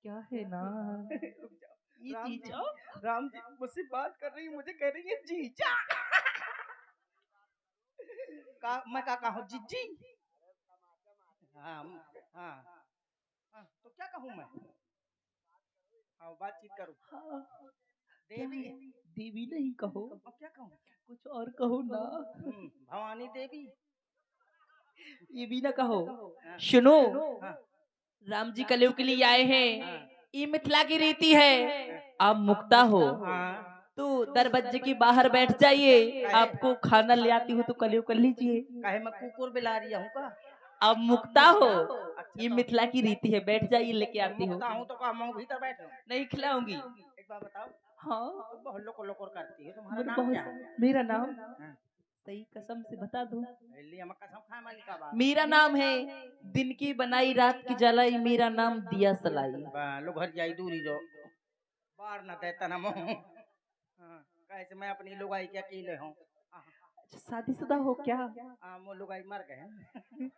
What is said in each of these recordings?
क्या है ना। रुक जाओ। ये राम जी, जीजा। राम जी मुझसे बात कर रही है, मुझे कह रही है जीजा। मैं का कहूँ जीजी। हाँ हाँ हाँ, तो क्या कहूँ मैं? हाँ बातचीत करूँ। हाँ। क्या देवी। है? देवी नहीं कहो। अब क्या कहूँ? कुछ और कहो ना। भवानी देवी। ये भी ना कहो। हाँ सुनो, हाँ राम जी कलयुग के लिए आए हैं। हाँ ये मिथिला की रीति है। आप मुक्ता हो हाँ। तो दरवाजे के बाहर बैठ जाइए। काहे? आपको खाना ले आती हूँ तो कलयुग कर लीजिए। काहे मैं कुकुर बिला रही हूँ का? आप मुक्ता हो। अच्छा ये तो मिथिला की रीति है, बैठ जाइए, लेके आती हूँ। मुक्ता हूँ तो का मैं भीतर बैठूं? नहीं खिलाऊंगी। एक बार बताओ। हाँ। तुम बहुत लोकर लोकर करती है, तुम्हारा मेरे नाम क्या है? बहुत मेरा नाम हाँ, सही कसम से बता दूं। लिया मैं कसम खाए मालिक का बात। मेरा नाम है दिन की बनाई रात की जलाई। मेरा नाम दिया सलाई। लो घर जाई दूरी जो बाहर न देता ना मोह। हाँ, कैसे मैं अपनी लुगाई के अकेले हूँ। अच्छा, शादीशुदा हो क्या? वो लुगाई मर गए हैं।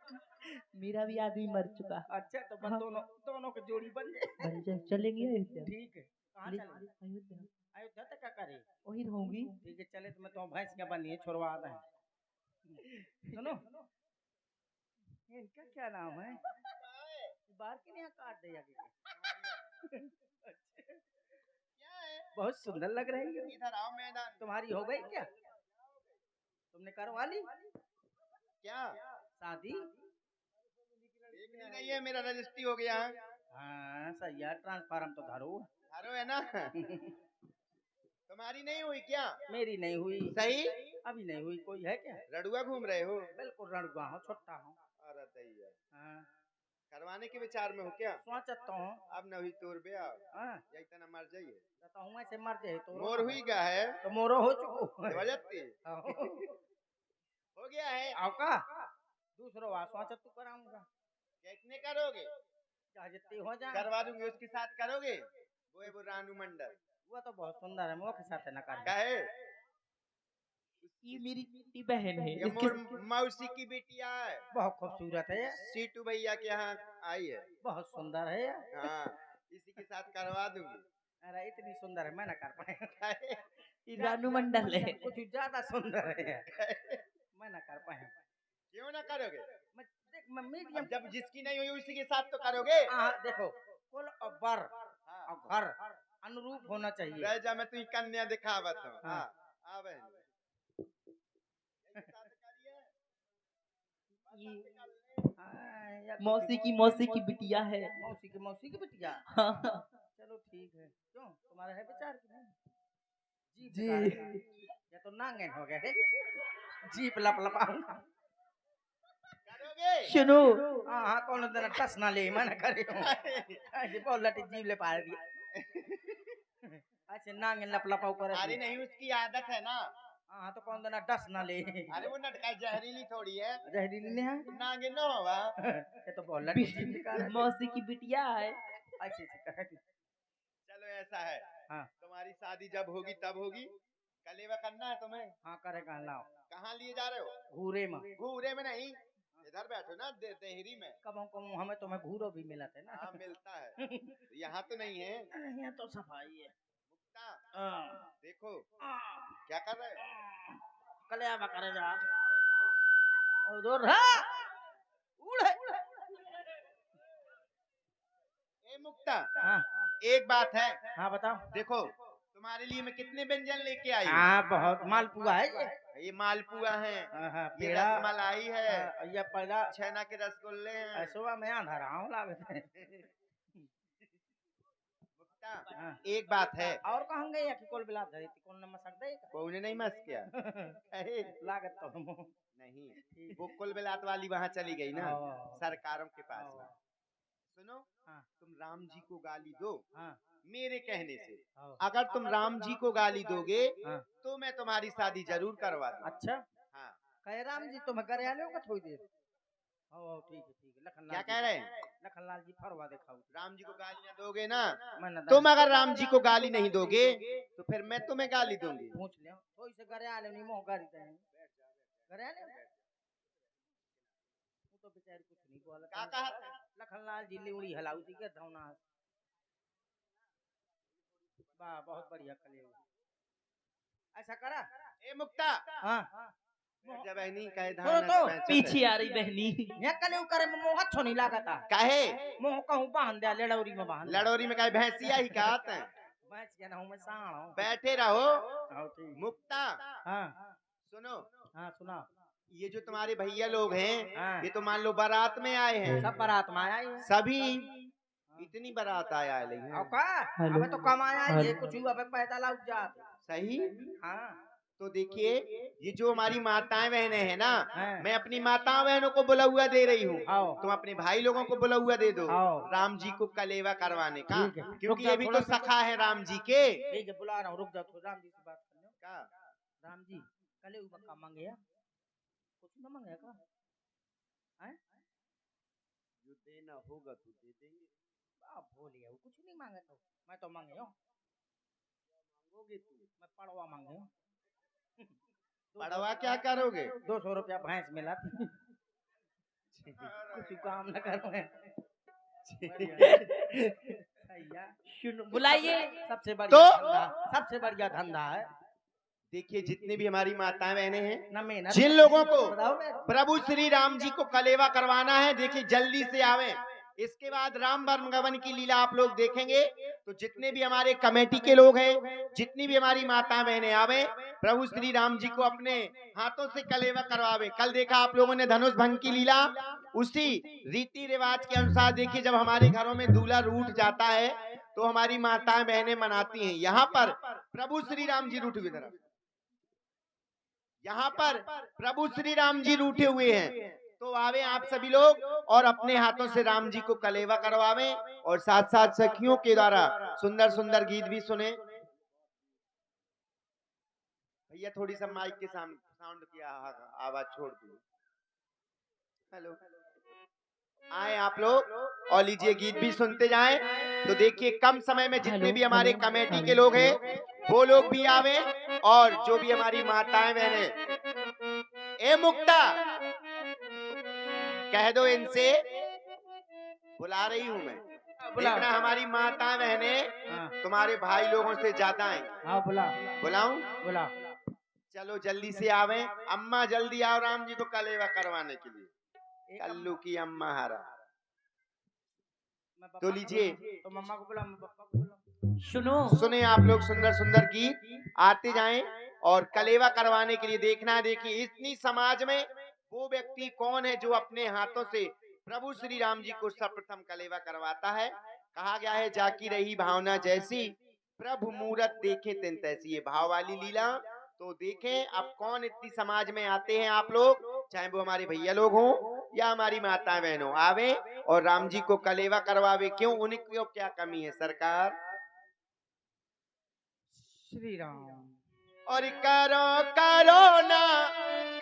मेरा भी आदमी मर चुका। अच्छा तो बस हाँ। दोनों दोनों की जोड़ी बन जाए। बन जाए, चलेंगे अयोध्या। ठीक है, कहाँ चलेंगे? अयोध्या अयोध्या तक क्या करे? वही रहूंगी। ठीक है चले, तो मैं तो भैंसियाँ बनी है छोड़वा दें। सुनो, ये इनका क्या नाम है? बाहर के यहाँ काट दे आगे। बहुत सुंदर लग रही है। इधर आओ मैदान। तुम्हारी हो गई क्या? तुमने करवा ली क्या शादी? देखनी नहीं है, मेरा रजिस्ट्री हो गया है। हाँ सही है, ट्रांसफार्म तो धरो। हारो है ना। तुम्हारी नहीं हुई क्या? मेरी नहीं हुई। सही। अभी नहीं हुई। कोई है क्या? रडुआ घूम रहे हो? बिल्कुल रणुआ हूँ, छोटा हूँ। अरे दैया, हाँ, करवाने के विचार में हो क्या? सोचता हूँ। अब न हुई तोर ब्याह, हाँ, यही तना मर जाइए। तो हूँ ऐसे मर जाए तो मोर हुई गा है तो मोरो हो चुको। जबरदस्ती हाँ। हो गया है। आओ का दूसरो आ सोच तू कराऊंगा। कितने करोगे? चाहे जितनी हो जाए करवा दूंगी, उसके साथ करोगे? वो है वो रानू मंडल। वो तो बहुत सुंदर है, वो के साथ न कर। कहे ये मेरी छोटी बहन है। ये इसके मोर मौसी की बेटिया है। बहुत खूबसूरत है, सीटू भैया के यहाँ आई है। बहुत सुंदर है। हाँ, इसी के साथ करवा दूंगी। अरे इतनी सुंदर है मैं ना कर पाए। ये रानू मंडल है। कुछ ज्यादा सुंदर है, मैं ना कर पाए। क्यों ना करोगे? मैं देख मैं मीडियम। अब जब जिसकी नहीं हुई उसी के साथ तो करोगे। देखो कुल और बर और घर अनुरूप होना चाहिए। रह जा, मैं तुझी कन्या दिखावत हूँ। हाँ। हाँ, आ बहन। यही साथ करिए। ये या मौसी की बिटिया है। मौसी की बिटिया। हाँ। चलो ठीक है, क्यों तुम्हारा है विचार कि नहीं? जीप जी। निकालेगा या तो नांगन हो गए। जीप लप लपाऊंगा। करोगे? सुनो, हाँ हाँ, कौन दिन टस ना ले मैं ना करे हूँ। ऐसे बोल लटी जीप ले पा दिया। ऐसे नांगन लप लपाऊ कर अरे नहीं, उसकी आदत है ना। हाँ तो कौन दिन टस ना ले। अरे वो नटका जहरीली थोड़ी है। जहरीली नहीं है। नागे न होगा। ये तो बोल लटी जीप निकाल। मौसी की बिटिया है। ऐसे ऐसे कर। चलो ऐसा है, हाँ तुम्हारी शादी जब होगी तब होगी। कलेवा करना है तुम्हें। हाँ करेगा लाओ। कहाँ लिए जा रहे हो? घूरे में। घूरे में नहीं, इधर बैठो ना, देहरी में। कब हमें तुम्हें घूरो भी मिला था ना। हाँ मिलता है, यहाँ तो नहीं है। यहाँ तो सफाई है। मुक्ता, देखो क्या कर रहे हो? कलिया करे जा उधर है उड़। ए मुक्ता, हाँ एक बात है। हाँ बताओ। देखो तुम्हारे लिए मैं कितने व्यंजन लेके आई हूँ। हाँ बहुत मालपुआ है ये। ये मालपुआ है, हाँ ये पेड़ा। रसमलाई है, ये पड़ा छेना के रसगुल्ले हैं। सुबह मैं अंधा हूँ लागे। मुक्ता, हाँ। एक बात है। और कहाँ गए या कि कोल बिला धरी थी कौन न मसक दे कौन नहीं मस क्या? अरे लागत तो हम नहीं, वो कुल बिलात वाली वहाँ चली गई ना, सरकारों के पास में। सुनो, हाँ तुम राम जी को गाली दो हाँ मेरे कहने से। हाँ। अगर तुम राम जी को गाली दोगे हाँ। तो मैं तुम्हारी शादी जरूर करवा दूँ। अच्छा हाँ, कहे राम जी तुम्हें करे आने होगा थोड़ी देर। ओ ठीक है ठीक है। क्या कह रहे हैं? लखनलाल जी फरवा दिखाओ। राम जी को गाली ना दोगे ना? मैं न तुम अगर राम जी को गाली नहीं दोगे तो फिर मैं तुम्हें गाली दूंगी। पूछ ले तो इसे करे आले नहीं मोह गाड़ी दे करे आले। वो तो बेचारी कुछ नहीं बोला। क्या कहा था? लखनलाल जी लिउड़ी हलाउती के धौना वाह बहुत बढ़िया कले ऐसा करा। ए मुक्ता हाँ जब बहनी कहे सुनो धान तो, पीछे आ रही बहनी। ये कले करे में मोह अच्छो नहीं लागता। काहे मोह कहूं बांध दे लड़ौरी में बांध दे। लड़ोरी में कहे भैंसिया ही कहते हैं। मैं क्या हूं मैं सांड हूं। बैठे रहो हाँ ठीक। मुक्ता हाँ सुनो हाँ सुना। ये जो तुम्हारे भैया लोग हैं हाँ। ये तो मान लो बारात में आए हैं सब बारात में आया ही। सभी इतनी बारात आया है लेकिन और का हेलो। अबे तो कमाया ये हेलो। कुछ हुआ अबे पैदा लाउ जात। सही हाँ तो देखिए ये जो हमारी माताएं बहनें हैं ना हाँ। मैं अपनी माताओं बहनों को बुलावा दे रही हूँ आओ। तुम अपने भाई लोगों को बुलावा दे दो आओ। राम जी को कलेवा करवाने का ठीक है। रुक क्योंकि जा, ये भी थोड़ा तो सा सखा है राम जी के ठीक है बुला रहा हूँ रुक जा तो राम जी से बात कर लो। का राम जी कले ऊपर का मांगे या कुछ ना मांगे का हैं जो देना होगा तो दे देंगे आप बोलिए वो कुछ नहीं मांगे तो मैं तो मांगे हूँ मांगोगे तू मैं पड़वा मांगे हूँ। पड़वा क्या करोगे 200 रुपया भैंस मिला कुछ काम न करो मैं। भैया सुनो बुलाइए। सबसे तो? बढ़िया धंधा सबसे बढ़िया धंधा है। देखिए जितनी भी हमारी माताएं बहनें हैं न मेहनत जिन लोगों को बताओ मैं प्रभु श्री राम जी को कलेवा करवाना है देखिए जल्दी से आवे इसके बाद राम वनगमन की लीला आप लोग देखेंगे तो जितने भी हमारे कमेटी के लोग हैं जितनी भी हमारी माताएं बहनें आवे प्रभु श्री राम जी को अपने हाथों से कलेवा करवावे। कल देखा आप लोगों ने धनुष भंग की लीला उसी रीति रिवाज के अनुसार देखिए जब हमारे घरों में दूल्हा रूठ जाता है तो हमारी माताएं बहनें मनाती हैं। यहाँ पर प्रभु श्री राम जी रूठ हुए तरफ यहाँ पर प्रभु श्री राम जी रूठे हुए हैं तो आवे आप सभी लोग और अपने हाथों से राम जी को कलेवा करवावे और साथ साथ सखियों के द्वारा सुंदर सुंदर गीत भी सुने। भैया थोड़ी सा माइक के सामने साउंड की आवाज छोड़ दो। हेलो आए आप लोग और लीजिए गीत भी सुनते जाएं तो देखिए कम समय में जितने भी हमारे कमेटी के लोग हैं वो लोग भी आवे और जो भी हमारी माताएं बहनें ए मुक्ता कह दो इनसे बुला रही हूँ मैं देखना हमारी माताएं बहनें तुम्हारे भाई लोगों से ज्यादा हैं। हाँ बुला बुलाऊं बुला चलो जल्दी से आवे अम्मा जल्दी आओ राम जी को कलेवा करवाने के लिए कल्लू की अम्मा हरा तो लीजिए तो मम्मा को बुला पापा को बुला। सुनो सुने आप लोग सुंदर सुंदर गीत आते जाएं और कलेवा करवाने के लिए देखना देखिए इतनी समाज में वो व्यक्ति कौन है जो अपने हाथों से प्रभु श्री राम जी को सर्वप्रथम कलेवा करवाता है। कहा गया है जाकी रही भावना जैसी प्रभु मूरत देखे तिन तैसी। ये भाव वाली लीला तो देखें अब कौन इतनी समाज में आते हैं आप लोग चाहे वो हमारे भैया लोग हों या हमारी माता बहनों आवे और राम जी को कलेवा करवावे। क्यों उन्हें क्यों क्या कमी है सरकार श्री राम और करो करो ना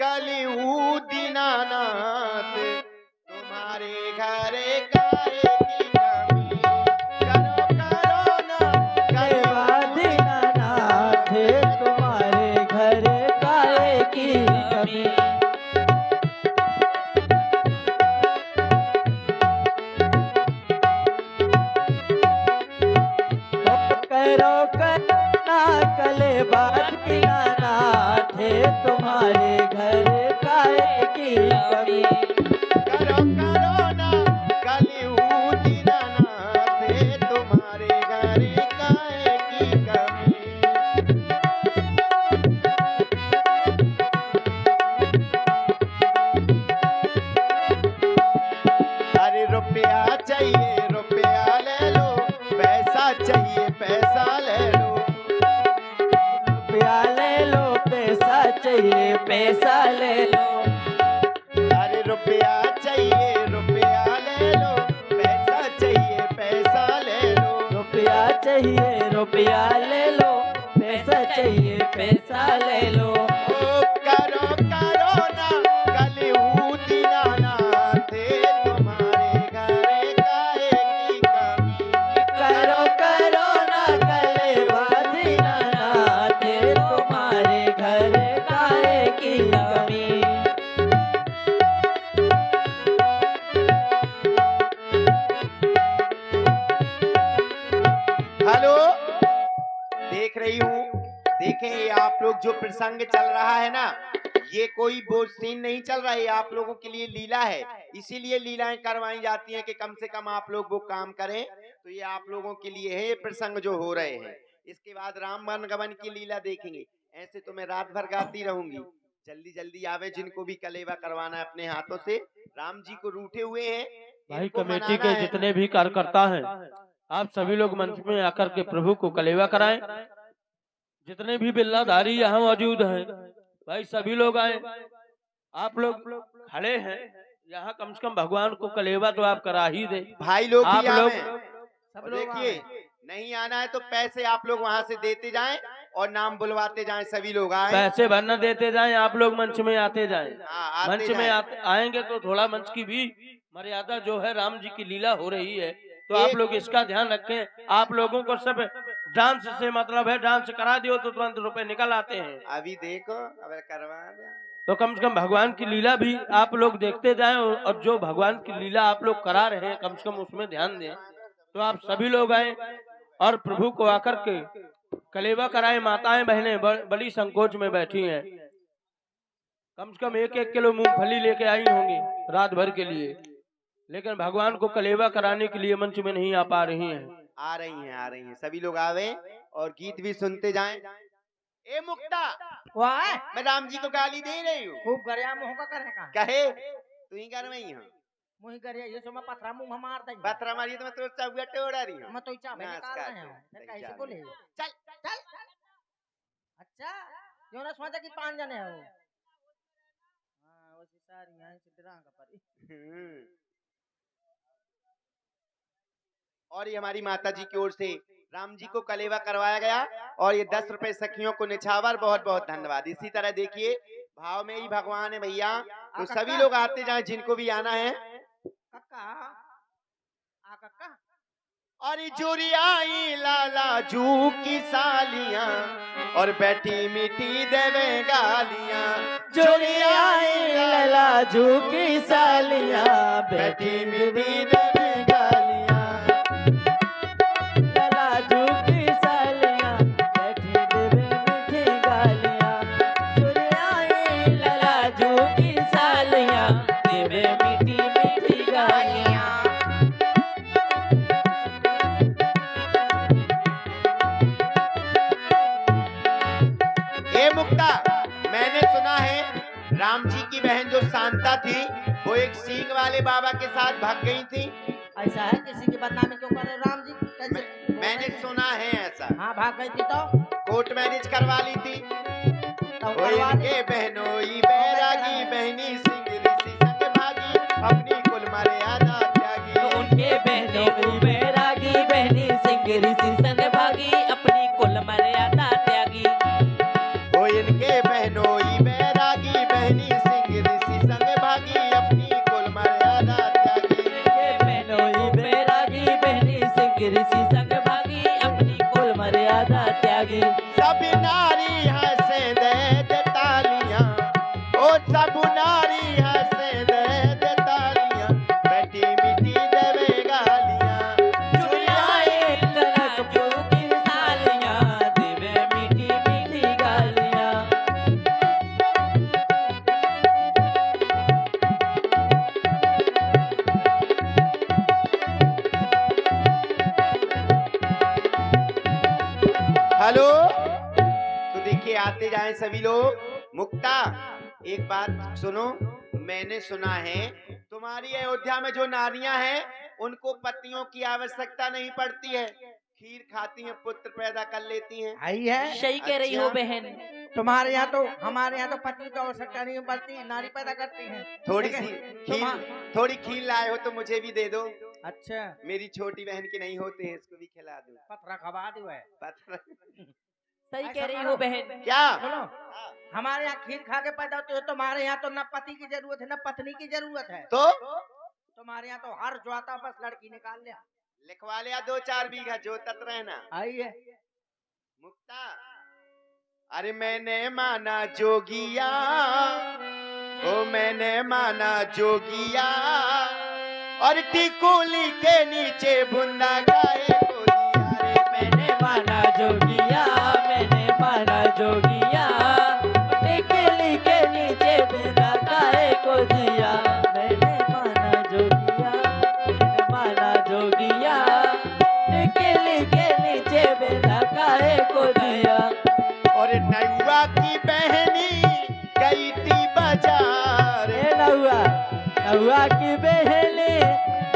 कलिऊ दीनानाथ तुम्हारे घरे काहे की कमी। करो करो ना कलेवा दीनानाथ तुम्हारे घर काहे की कमी। करो करना कलेवा दीनानाथ तुम्हारे घर काहे की कमी। करो करो ना कलिऊ दीनानाथ तुम्हारे घरे काहे की कमी। अरे रुपया चाहिए रुपया ले लो पैसा चाहिए पैसा ले लो। रुपया ले लो पैसा चाहिए पैसा ले लो। अरे रुपया चाहिए रुपया ले लो पैसा चाहिए पैसा ले लो। रुपया चाहिए रुपया ले लो पैसा चाहिए पैसा ले लो। ओ करो करो ना कलिऊ दीनानाथ तुम्हारे घरे काहे की कमी। करो करो ना कलेवा दीनानाथ तुम्हारे घर काहे की कमी। हेलो देख रही हूँ। देखें, ये आप लोग जो प्रसंग चल रहा है ना, ये कोई वो सीन नहीं चल रहा है, आप लोगों के लिए लीला है। इसीलिए लीलाएं करवाई जाती हैं कि कम से कम आप लोग वो काम करें। तो ये आप लोगों के लिए है ये प्रसंग जो हो रहे हैं। इसके बाद राम वन गवन की लीला देखेंगे। ऐसे तो मैं रात भर गाती रहूंगी। जल्दी जल्दी आवे, जिनको भी कलेवा करवाना है अपने हाथों से। राम जी को रूठे हुए हैं, भाई इनको कमेटी मनाना के है। जितने भी कार्यकर्ता हैं, आप सभी लोग मंच में आकर के प्रभु को कलेवा कराएं। जितने भी बिल्लाधारी यहाँ मौजूद हैं, भाई सभी लोग आए। आप लोग खड़े हैं यहाँ, कम से कम भगवान को कलेवा तो आप करा ही दे। भाई लोग आप भी लोग आवे। और देखिए, नहीं आना है तो पैसे आप लोग वहाँ से देते जाएं और नाम बुलवाते जाएं। सभी लोग आए, पैसे भरना देते जाएं, आप लोग मंच में आते जाएं। हाँ, आते मंच में जाएं। आएंगे तो थोड़ा मंच की भी मर्यादा जो है, राम जी की लीला हो रही है तो आप लोग इसका ध्यान रखें। आप लोगों को सब डांस से मतलब है, डांस करा दियो तो तुरंत रुपए निकल आते हैं। अभी देखो, अब करवा दे। तो कम से कम भगवान की लीला भी आप लोग देखते जाएं, और जो भगवान की लीला आप लोग करा रहे हैं कम से कम उसमें ध्यान दें। तो आप सभी लोग आए और प्रभु को आकर के कलेवा कराए। माताएं बहनें बड़ी संकोच में बैठी हैं। कम से कम 1-1 किलो मूंगफली लेके आई होंगी रात भर के लिए, लेकिन भगवान को कलेवा कराने के लिए मंच में नहीं आ पा रही हैं। आ रही हैं। सभी लोग आवे और गीत भी सुनते जाएं। ए मुक्ता, वाह, मैं राम जी को गाली दे रही हूँ। खूब गरिया मुंह का करे का कहे तू ही कर रही हो। मुंह गरिया ये सो मैं पथरा मुंह मार दई। पत्थर मारी तो मैं तो चौगा तोड़ा रही हूँ। मैं तो इच्छा में निकाल नमस्कार, रहे हूं। सही कैसे जा बोले? रही चल चल। अच्छा, क्यों ना सोचा कि 5 जने हो। हां, वो सारी यहां से डरा का परी। और ये हमारी माता जी की ओर से राम जी को कलेवा करवाया गया और ये 10 रुपए सखियों को निछावर, बहुत बहुत धन्यवाद। इसी तरह देखिए, भाव में ही भगवान है भैया। तो सभी लोग आते जाएं जिनको भी आना है। कक्का आ कक्का और जोरियाई लाला जू की सालियां और बैठी मीठी देवे गालियां। जोरियाई लला झूकी सालियां, बैठी मीठी देवे गालियां। लला झूकी सालियां, बैठी देवे मीठी गालियां। जोरियाई लला झूकी सालियां, देवे मीठी मीठी गालियां। ए मुक्ता, मैंने सुना है राम जी की बहन जो शांता थी वो एक सींग वाले बाबा के साथ भाग गई थी। ऐसा है? किसी की बदनामी क्यों कर रहे हो राम जी? कैसे? मैंने सुना है ऐसा। हाँ, भाग गई थी तो कोर्ट मैरिज करवा ली थी। तो वो करवा ली। इनके बहनोई बैरागी, बहनी सिंह ऋषि संग भागी, अपनी कुल मर्यादा त्यागी। उनके बहनों की बैरागी, बहनी सिंह ऋषि संग भागी, अपनी कुल मर्यादा त्यागी। वो इनके बहनोई बैरागी, बहनी सिंह ऋषि संग भागी, अपनी कुल मर्यादा त्यागी। उनके बहनों की बैरागी, बहनी सिंह ऋषि संग भागी, अपनी कुल मर्यादा त्यागी। सब नारी हंसे दे तालियां, ओ सब नारी हंसे दे तालियां, बैठी मिट्टी देवे गालियां। चुराए लला झूकी सालियां, देवे मीठी मीठी गालियां। हेलो, तो देखिए आते जाएं सभी लोग। मुक्ता, एक बात सुनो, मैंने सुना है तुम्हारी अयोध्या में जो नारियां हैं उनको पतियों की आवश्यकता नहीं पड़ती है, खीर खाती हैं, पुत्र पैदा कर लेती हैं। आई है? सही कह रही हो अच्छा। बहन। तुम्हारे यहाँ तो, हमारे यहाँ तो पति की आवश्यकता नहीं पड़ती, नारी पैदा करती है। थोड़ी लेकिन सी तुम्हा- खीर, थोड़ी खीर लाए हो तो मुझे भी दे दो। अच्छा, मेरी छोटी बहन की नहीं होते हैं, इसको भी खिला दूं। पथरा खबा दो है। सही कह रही हो बहन। क्या? सुनो, हमारे यहाँ खीर खा के पैदा होते हो, तुम्हारे यहाँ तो न पति की जरूरत है न पत्नी की जरूरत है। तो तुम्हारे यहाँ तो हर ज्वाता बस लड़की निकाल लिया। लिखवा लिया 2-4 बीघा जोतत रहना। आई है? मुक्ता, अरे मैंने माना जोगिया, ओ मैंने माना जोगिया, और टिकोली के नीचे बुंदा गाए को दिया रे। मैंने माना जोगिया, नौआ की बहने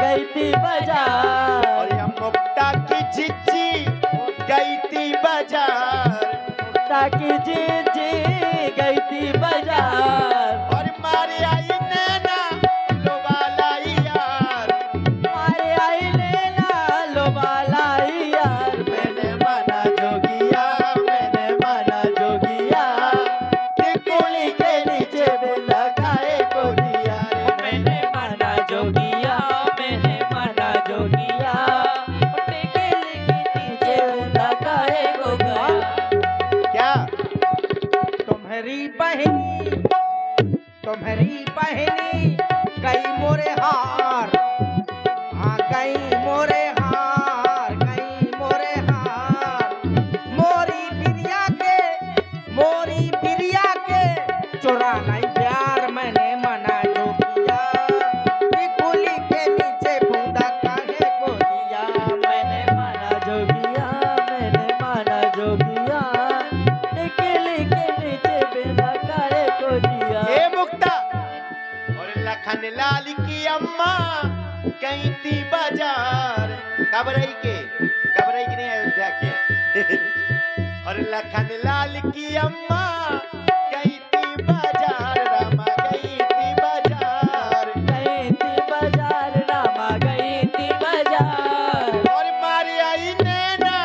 गई थी बाजार। और यह मुक्ता की चिच्ची गई थी बाजार। मुक्ता की जीजी गई थी बाजार। और मारे आई नैना लोबालाई यार। मारे आई लेना लो बालाई यार। मैंने माना जोगिया, मैंने माना जोगिया, टिकुली के नीचे बिंदा गाए को दिया। मैंने माना जोगिया, मैंने माना जोगिया, टिकुली के नीचे बिंदा गाए को गया। क्या तुम्हारी बहनी गई मोरे हार। हाँ गई मोरे हार, गई मोरे हार। मोरी बिरिया के चुरा नहीं प्यार। मैंने मना जो किया, टिकुली के नीचे बूंदा काहे को दिया। मैंने माना जोगिया, मैंने माना जोगिया, टिकुली के नीचे बिंदा गाए को दिया। ए मुक्ता और लखन लाल की अम्मा गई थी बाजार। घबराई की नहीं अयोध्या के। और लखन लाल की अम्मा गई थी बाजार। रामा गई थी बाजार। गई थी बाजार, रामा गई थी बाजार। और मारे आई नैना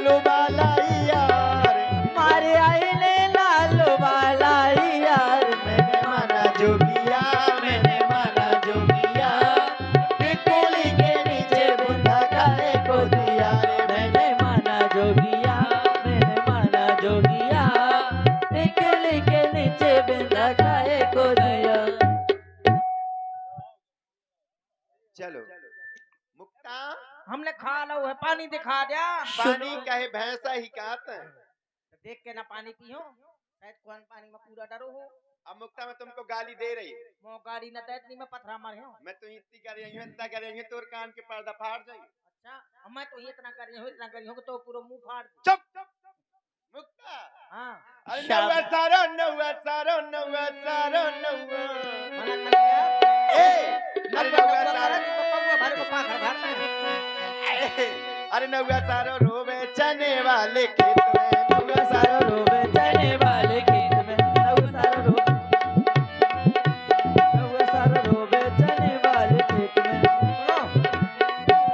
लोबालाई यार। मारे आई लेना लो बालाई यार। मैंने माना जोगिया, मैंने माना जोगिया, टिकुली के नीचे बूंदा गाए को दिया। मैंने माना जोगिया, मैंने माना जोगिया, टिकुली के नीचे बूंदा गाए को दिया। चलो मुक्ता हमने खा लो है, पानी दिखा दिया। पानी कहे भैंसा ही कहत है। देख के ना पानी पियो, शायद कौन पानी में पूरा डरो हो। अब मुक्ता मैं तुमको गाली दे रही है। वो गाड़ी न दैत नहीं, मैं पथरा मारे हूँ। मैं तो इतनी कर रही हूँ, इतना कर रही हूँ, तोर कान के पर्दा फाड़ जाएगी। अच्छा, अब मैं तो इतना कर रही हूँ, इतना कर रही हूँ कि तो पूरा मुंह फाड़ दूं। चुप मुक्ता। हाँ अरे शाबाश। नौवा सारो नौवा सारो नौवा सारो नौवा। मना कर दिया। अरे नौवा सारो भर को पाखर भरना है। अरे नौवा सारो रोवे चने वाले खेत में। नौवा सारो सारो रोबे चने वाले खेत में। नौवा सारो रोबे चने वाले खेत में। सुनो,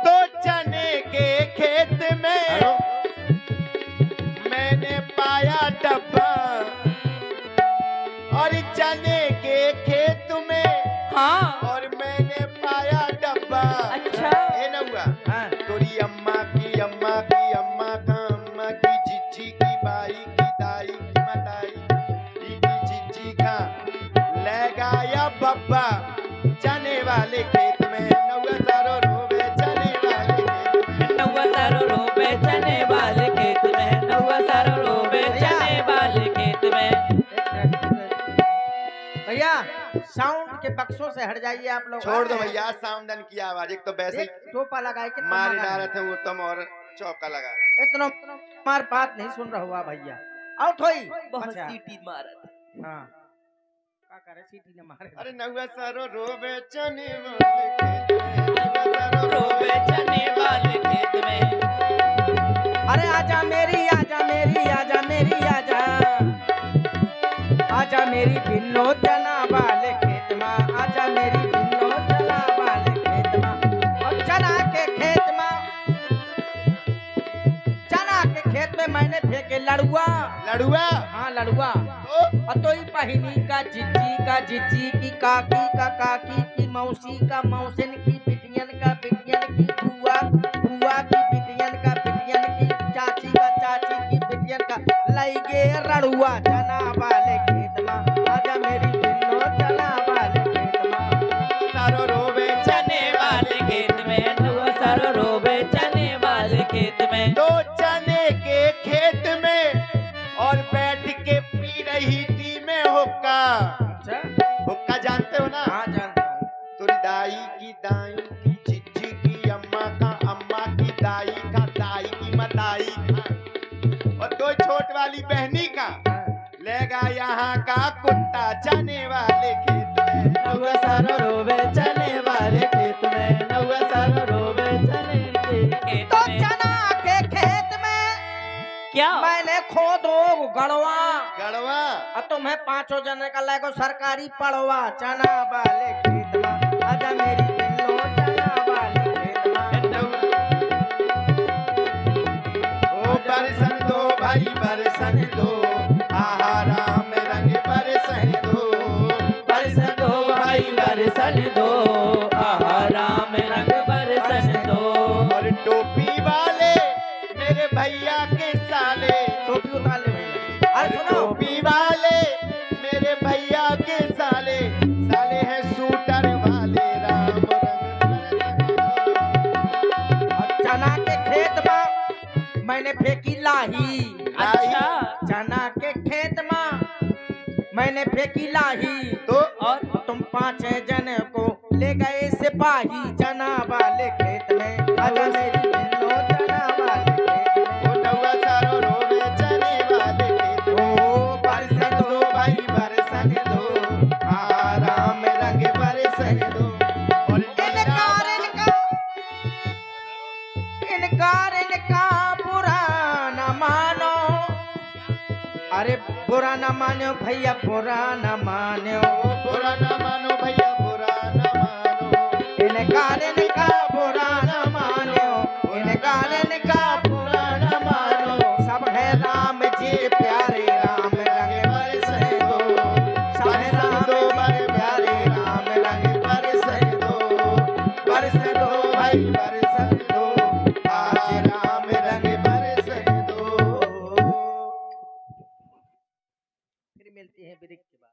तो चने के खेत में मैंने पाया डब्बा। और चने के खेत में हाँ और मैंने पाया डब्बा। अच्छा। ए नौवा हाँ, तोरी अम्मा की अम्मा की अम्मा का अम्मा की जिज्जी की बाई की दाई की मताई की जिज्जी का ले गया बब्बा चने वाले खेत में। नौवा सारो रोवे चने वाले खेत में। नौवा सारो रोबे चने वाले खेत में। नौवा सारो रोबे चने वाले खेत में। भैया साउंड के बक्सों से हट जाइए आप लोग। छोड़ दो भैया सामदन की आवाज। एक तो वैसे देख, ही टोपा लगाए के मार डाल रहे थे वो तुम और चौका लगा रहे। इतना मार बात नहीं सुन रहा हुआ भैया। आउट होई। बहुत अच्छा, सीटी मारत। हाँ का करे, सीटी न मारे। अरे नौवा सारो रोवे चने वाले खेत में। नौवा सारो रोबे चने वाले खेत में। अरे आजा मेरी, आजा मेरी, आजा मेरी, आजा आजा मेरी बिन्नो चना वाले खेत में। आजा मेरी बिन्नो चना वाले खेत में। और चना के खेत में मैंने फेंके लड़ुआ। लड़ुआ। हाँ लड़ुआ। ओ, और तो ही पहिनी का जिज्जी की काकी का काकी की मौसी का मौसिन की बिटियन का बिटियन की बुआ की बिटियन का बिटियन की चाची का चाची की बिटियन का लई गे रड़ुआ चना वाले खेत में। आजा मेरी बिन्नो चना वाले खेत में। सारो रोवे चने वाले खेत में। नौवा सारो रोबे चने वाले खेत में। दो चने के खेत में और बैठ के पी रही थी मैं हुक्का। अच्छा, हुक्का जानते हो ना? हाँ जानता हूँ। तुरी दाई की दाई की का कुत्ता जाने वाले खेत में, नौवा सारो रोवे चने वाले खेत में, नौवा सारो रोवे चने के खेत तो में। चना के खेत में क्या मैंने खोदो गड़वा, गड़वा और तुम्हें पांचों जने का लगो सरकारी पड़वा। चना वाले खेत में आजा मेरी बिल्लो, चना वाले खेत में। ओ बरसन दो भाई बरसन दो, आहा राम रंग बरसन दो, बरसन दो भाई बरसन दो, आहा राम रंग बरसन दो। और टोपी वाले मेरे भैया के साले, टोपी उतार ले भैया। अरे सुनो, टोपी वाले मेरे भैया के साले, साले हैं शूटर वाले राम रंग बरसन दो। और चना के खेत में मैंने फेंकी लाही। अच्छा चना के खेत में मैंने फेंकी लाही, तो और तुम 5 जन को ले गए सिपाही। चना वाले खेत में आजा मेरी बिल्लो, चना वाले खेत में। ओ नौवा सारो रोवे चने वाले खेत में, ओ बरसन दो भाई बरसन दो, आहा राम रंग बरसन दो। और इनकार बुरा न मानो। अरे बुरा न मानो भैया, बुरा न मानो। बुरा न मानो भैया बुरा न मानो, इनकार बुरा न मानो, इनकार बुरा न मानो। सब है राम जी प्यारे, राम रंग बरसे दो। सब है राम जी प्यारे, राम रंग बरसे दो। बरस दो भाई बरस दो, आज राम रंग बरस दो। फिर मिलती है ब्रेक के बाद।